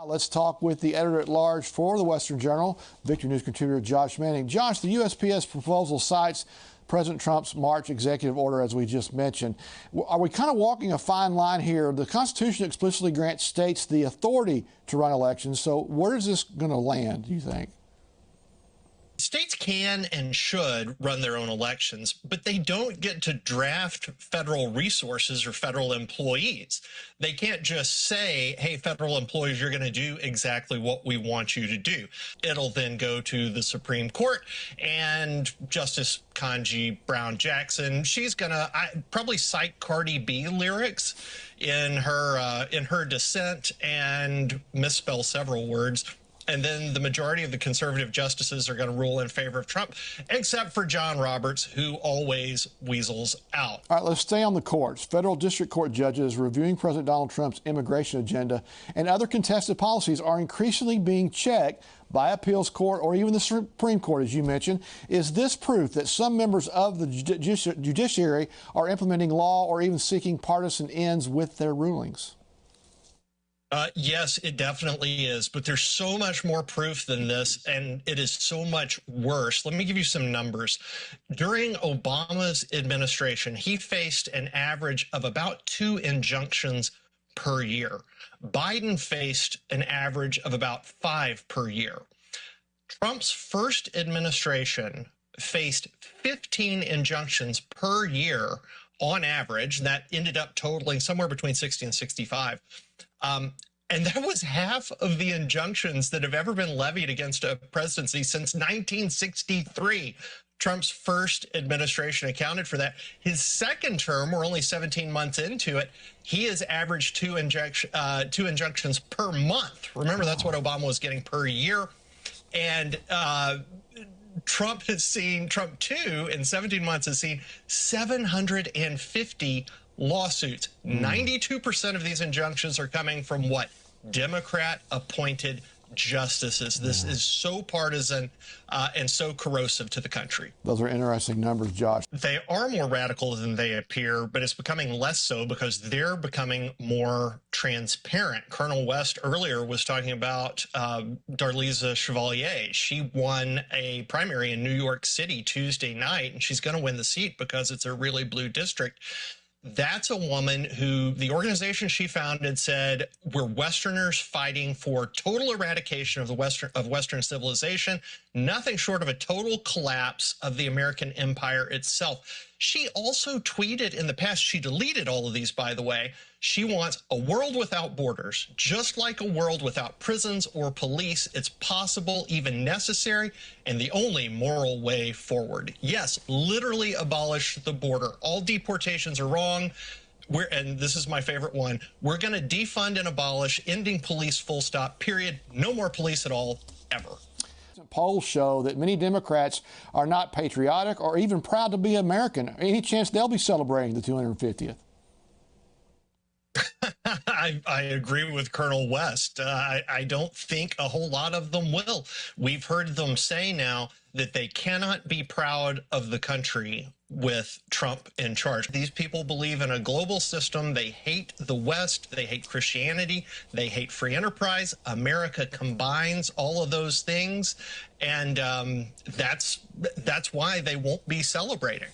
Let's talk with the editor-at-large for the Western Journal, Victory News contributor Josh Manning. Josh, the USPS proposal cites President Trump's March executive order, as we just mentioned. Are we kind of walking a fine line here? The Constitution explicitly grants states the authority to run elections. So where is this going to land, do you think? States can and should run their own elections, but they don't get to draft federal resources or federal employees. They can't just say, hey, federal employees, you're going to do exactly what we want you to do. It'll then go to the Supreme Court, and Justice Ketanji Brown Jackson, she's going to probably cite Cardi B lyrics in her dissent and misspell several words. And then the majority of the conservative justices are going to rule in favor of Trump, except for John Roberts, who always weasels out. All right, let's stay on the courts. Federal district court judges reviewing President Donald Trump's immigration agenda and other contested policies are increasingly being checked by appeals court or even the Supreme Court, as you mentioned. Is this proof that some members of the judiciary are implementing law or even seeking partisan ends with their rulings? Yes, it definitely is. But there's so much more proof than this, and it is so much worse. Let me give you some numbers. During Obama's administration, he faced an average of about 2 injunctions per year. Biden faced an average of about 5 per year. Trump's first administration faced 15 injunctions per year on average. That ended up totaling somewhere between 60 and 65. And that was half of the injunctions that have ever been levied against a presidency since 1963. Trump's first administration accounted for that. His second term, we're only 17 months into it, he has averaged 2 injunctions per month. Remember, that's what Obama was getting per year. And Trump 2, in 17 months, has seen 750 lawsuits. 92% of these injunctions are coming from what? Democrat-appointed justices. This is so partisan and so corrosive to the country. Those are interesting numbers, Josh. They are more radical than they appear, but it's becoming less so because they're becoming more transparent. Colonel West earlier was talking about Darlisa Chevalier. She won a primary in New York City Tuesday night, and she's going to win the seat because it's a really blue district. That's a woman who the organization she founded said, we're Westerners fighting for total eradication of Western civilization, nothing short of a total collapse of the American empire itself. She also tweeted in the past, she deleted all of these, by the way, she wants a world without borders, just like a world without prisons or police. It's possible, even necessary, and the only moral way forward. Yes, literally abolish the border. All deportations are wrong. And this is my favorite one, we're going to defund and abolish, ending police, full stop, period. No more police at all, ever. Polls show that many Democrats are not patriotic or even proud to be American. Any chance they'll be celebrating the 250th? I agree with Colonel West. I don't think a whole lot of them will. We've heard them say now that they cannot be proud of the country with Trump in charge. These people believe in a global system. They hate the West. They hate Christianity. They hate free enterprise. America combines all of those things. And that's why they won't be celebrating.